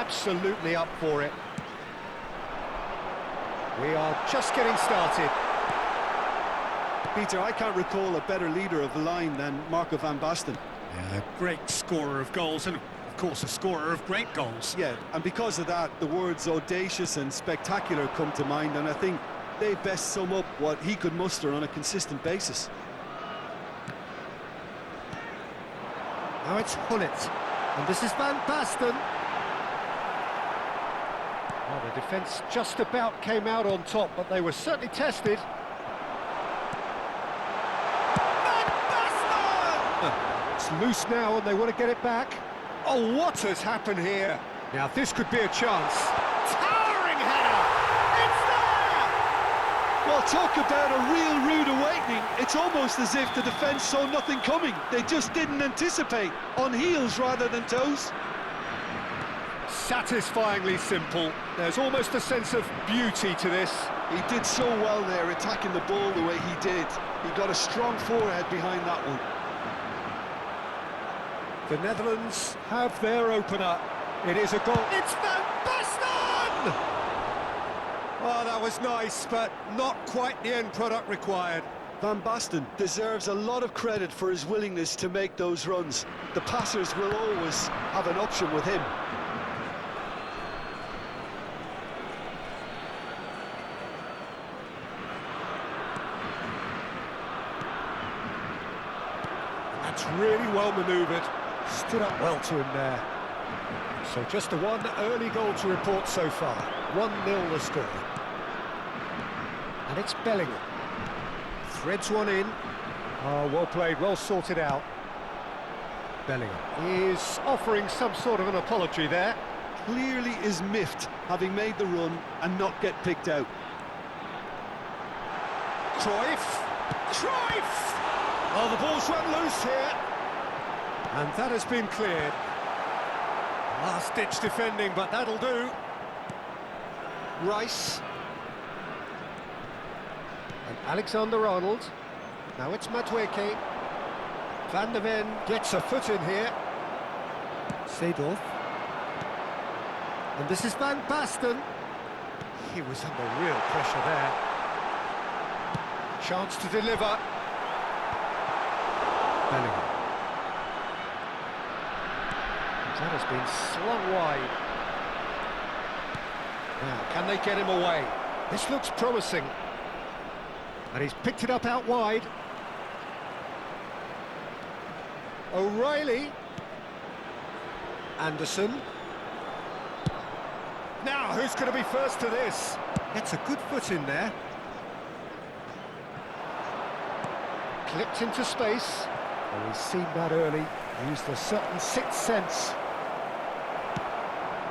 absolutely up for it. We are just getting started. Peter, I can't recall a better leader of the line than Marco van Basten. Yeah, a great scorer of goals and, of course, a scorer of great goals. Yeah, and because of that, the words audacious and spectacular come to mind, and I think they best sum up what he could muster on a consistent basis. Now it's Gullit, and this is Van Basten. Well, the defence just about came out on top, but they were certainly tested. Van Basten! It's loose now, and they want to get it back. Oh, what has happened here? Now, this could be a chance. Towering header! It's there! Well, talk about a real rude awakening. It's almost as if the defence saw nothing coming. They just didn't anticipate, on heels rather than toes. Satisfyingly simple. There's almost a sense of beauty to this. He did so well there, attacking the ball the way he did. He got a strong forehead behind that one. The Netherlands have their opener. It is a goal. It's Van Basten! Oh, that was nice, but not quite the end product required. Van Basten deserves a lot of credit for his willingness to make those runs. The passers will always have an option with him. That's really well manoeuvred. Stood up well to him there. So just the one early goal to report so far. 1-0 the score. And it's Bellingham. Threads one in. Oh, well played, well sorted out. Bellingham is offering some sort of an apology there. Clearly is miffed, having made the run and not get picked out. Cruyff! Cruyff! Oh, the ball's run loose here. And that has been cleared. Last-ditch defending, but that'll do. Rice. And Alexander-Arnold. Now it's Madueke. Van de Ven gets a foot in here. Seedorf. And this is Van Basten. He was under real pressure there. Chance to deliver. Bellingham. That has been slung wide. Now, can they get him away? This looks promising. And he's picked it up out wide. O'Reilly. Anderson. Now, who's going to be first to this? Gets a good foot in there. Clipped into space. Well, he's seen that early. Used a certain sixth sense.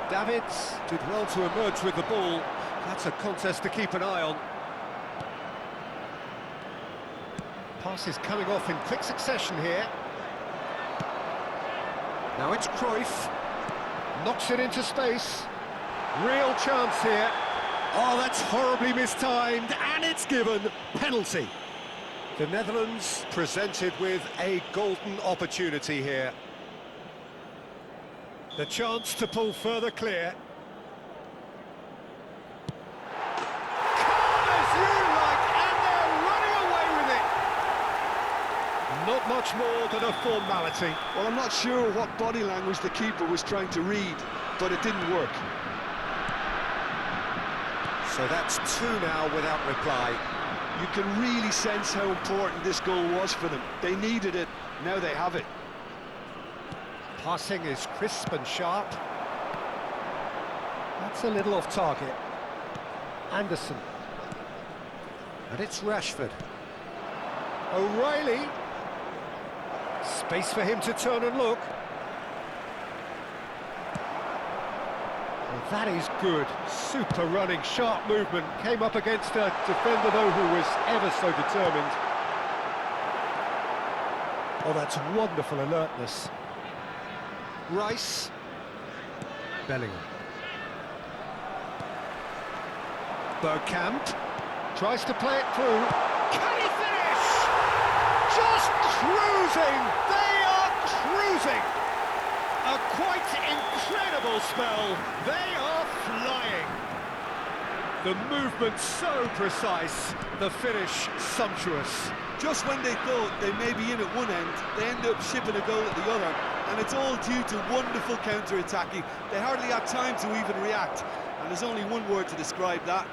Davids did well to emerge with the ball. That's a contest to keep an eye on. Pass is coming off in quick succession here. Now it's Cruyff. Knocks it into space. Real chance here. Oh, that's horribly mistimed, and it's given. Penalty. The Netherlands presented with a golden opportunity here. The chance to pull further clear. Calm as you like, and they're running away with it. Not much more than a formality. Well, I'm not sure what body language the keeper was trying to read, but it didn't work. So that's two now without reply. You can really sense how important this goal was for them. They needed it, now they have it. Passing is crisp and sharp. That's a little off target. Anderson. And it's Rashford. O'Reilly. Space for him to turn and look. Well, that is good. Super running, sharp movement. Came up against a defender, though, who was ever so determined. Oh, that's wonderful alertness. Rice. Bellingham. Bergkamp tries to play it through. Can he finish? Just cruising! They are cruising! A quite incredible spell. They are flying. The movement so precise, the finish sumptuous. Just when they thought they may be in at one end, they end up shipping a goal at the other, and it's all due to wonderful counter-attacking. They hardly had time to even react, and there's only one word to describe that: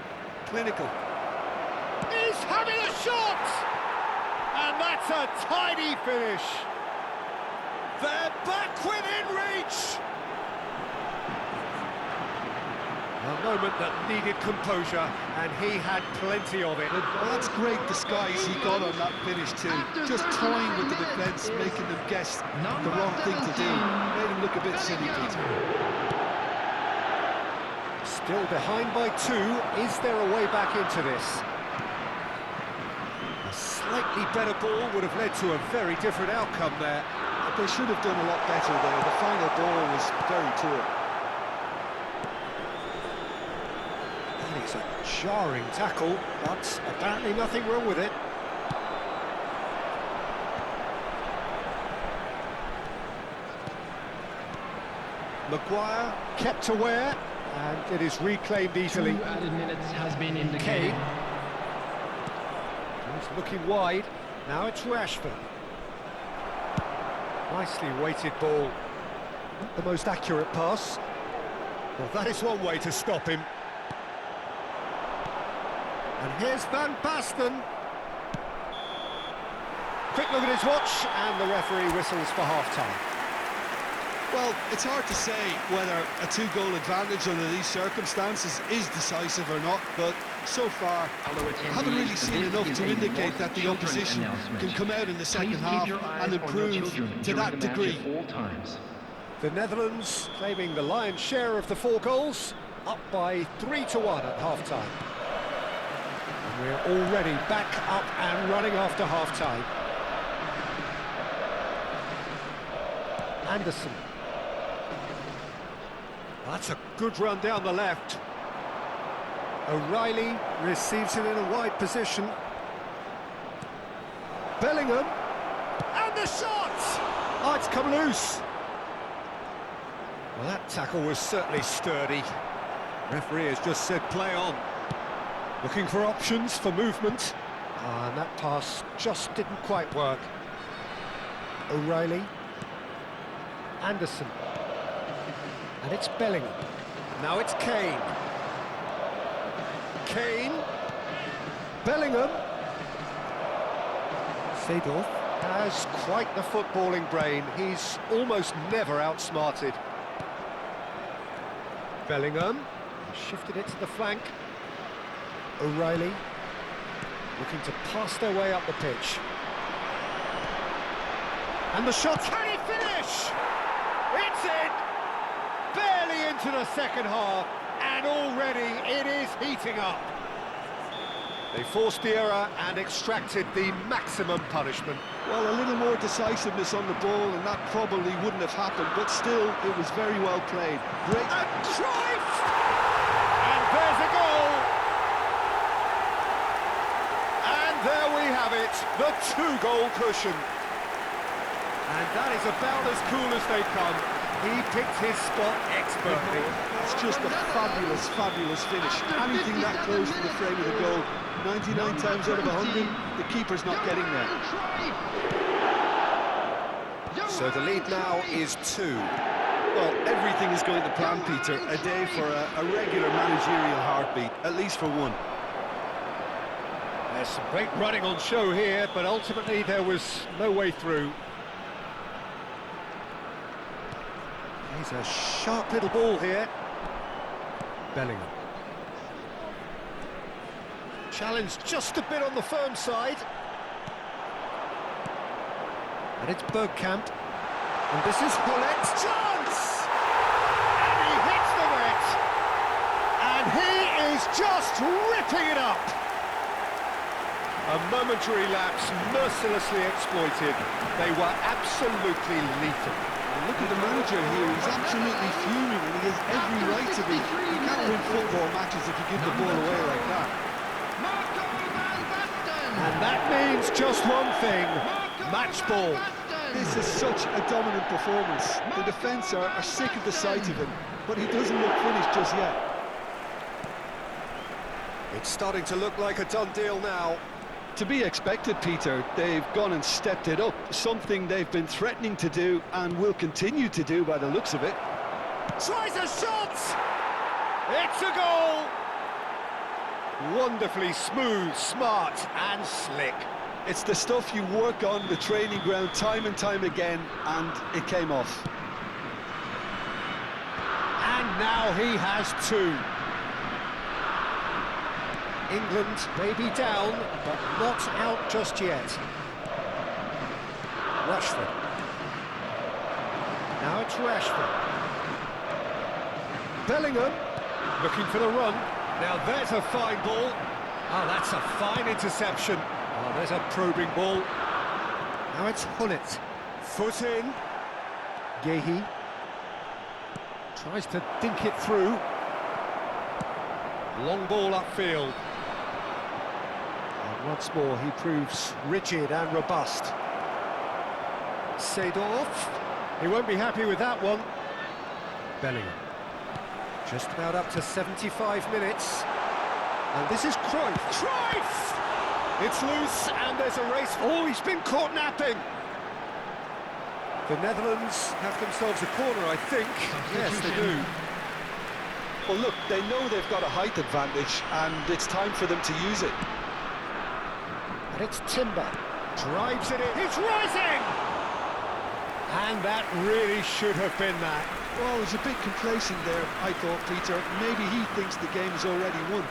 clinical. He's having a shot! And that's a tidy finish. They're back within reach. A moment that needed composure, and he had plenty of it. Well, that's great disguise he got on that finish too. Just toying with the defence, making them guess the wrong thing to do. Made him look a bit silly, Peter. Still behind by 2. Is there a way back into this? A slightly better ball would have led to a very different outcome there. But they should have done a lot better there. The final ball was very poor. It's a jarring tackle, but apparently nothing wrong with it. Maguire kept aware, and it is reclaimed easily. 2 added minutes has been indicated. Kane. He's looking wide. Now it's Rashford. Nicely weighted ball. Not the most accurate pass. Well, that is one way to stop him. And here's Van Basten. Quick look at his watch, and the referee whistles for half-time. Well, it's hard to say whether a 2-goal advantage under these circumstances is decisive or not, but so far, I haven't really seen enough to indicate that the opposition can come out in the second half and improve to that degree. The Netherlands claiming the lion's share of the 4 goals, up by 3-1 at half-time. We're already back up and running after half-time. Anderson. That's a good run down the left. O'Reilly receives it in a wide position. Bellingham. And the shot! Oh, it's come loose. Well, that tackle was certainly sturdy. Referee has just said play on. Looking for options for movement. And that pass just didn't quite work. O'Reilly. Anderson. And it's Bellingham. Now it's Kane. Kane. Bellingham. Seedorf has quite the footballing brain. He's almost never outsmarted. Bellingham. Shifted it to the flank. O'Reilly looking to pass their way up the pitch. And the shot, can he finish? It's in! Barely into the second half, and already it is heating up. They forced the error and extracted the maximum punishment. Well, a little more decisiveness on the ball, and that probably wouldn't have happened, but still, it was very well played. Great. And Cruyff! And there's a goal! There we have it, the 2-goal cushion. And that is about as cool as they come. He picked his spot expertly. It's just a fabulous, fabulous finish. Anything that close to the frame of the goal, 99 times out of 100, the keeper's not getting there. So the lead now is 2. Well, everything is going to plan, Peter. A day for a regular managerial heartbeat, at least for one. There's some great running on show here, but ultimately there was no way through. He's a sharp little ball here. Bellingham. Challenged just a bit on the firm side. And it's Bergkamp. And this is Hullet's chance! And he hits the net! And he is just ripping it up! A momentary lapse, mercilessly exploited. They were absolutely lethal. And look at the manager here, he's absolutely fuming, and he has every right to be. You can't win football matches if you give the ball away like that. And that means just one thing, match ball. This is such a dominant performance. The defence are sick of the sight of him, but he doesn't look finished just yet. It's starting to look like a done deal now. To be expected, Peter. They've gone and stepped it up, something they've been threatening to do and will continue to do by the looks of it. Tries a shot! It's a goal! Wonderfully smooth, smart and slick. It's the stuff you work on the training ground time and time again, and it came off. And now he has two. England may be down, but not out just yet. Rashford. Now it's Rashford. Bellingham, looking for the run. Now there's a fine ball. Oh, that's a fine interception. Oh, there's a probing ball. Now it's Hullet. Foot in. Gehi. Tries to dink it through. Long ball upfield. And once more he proves rigid and robust. Seedorf. He won't be happy with that one. Bellingham. Just about up to 75 minutes. And this is Cruyff. Cruyff! It's loose and there's a race. Oh, he's been caught napping. The Netherlands have themselves a corner, I think. Yes, they do. Well, look, they know they've got a height advantage, and it's time for them to use it. And it's Timber. Drives it in. He's rising! And that really should have been that. Well, he's a bit complacent there, I thought, Peter. Maybe he thinks the game is already won.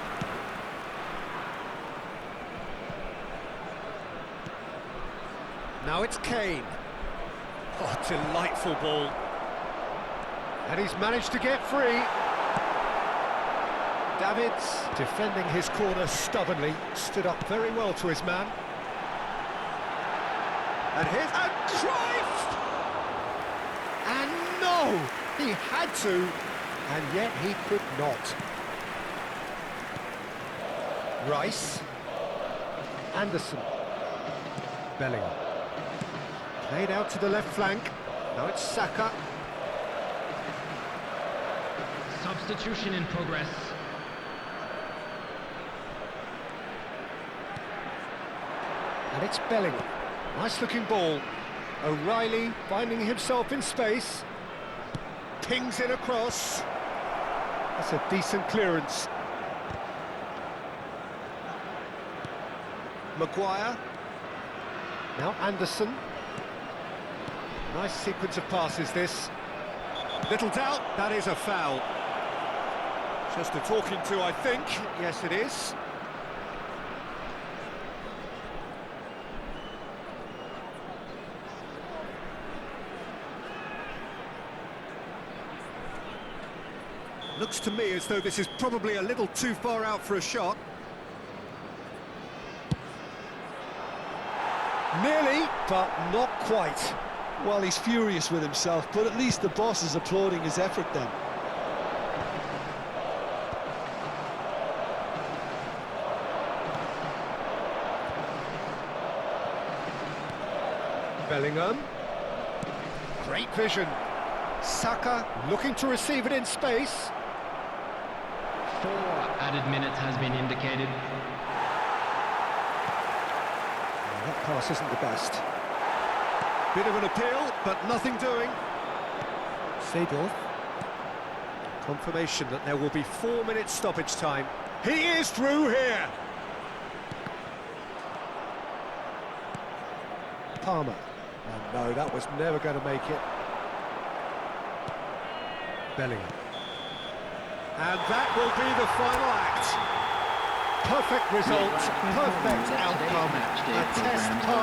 Now it's Kane. Oh, delightful ball. And he's managed to get free. Davids, defending his corner stubbornly, stood up very well to his man. And here's a Cruyff! And no! He had to, and yet he could not. Rice. Anderson. Bellingham. Played out to the left flank. Now it's Saka. Substitution in progress. And it's Bellingham. Nice-looking ball. O'Reilly finding himself in space. Pings it across. That's a decent clearance. Maguire. Now Anderson. Nice sequence of passes, this. Little doubt, that is a foul. Just a talking to, I think. Yes, it is. Looks to me as though this is probably a little too far out for a shot. Nearly, but not quite. Well, he's furious with himself, but at least the boss is applauding his effort then. Bellingham. Great vision. Saka looking to receive it in space. 4 added minutes has been indicated. That pass isn't the best. Bit of an appeal, but nothing doing. Seedorf. Confirmation that there will be 4 minutes stoppage time. He is through here. Palmer. Oh no, that was never going to make it. Bellingham. And that will be the final act. Perfect result, perfect outcome. A test pass.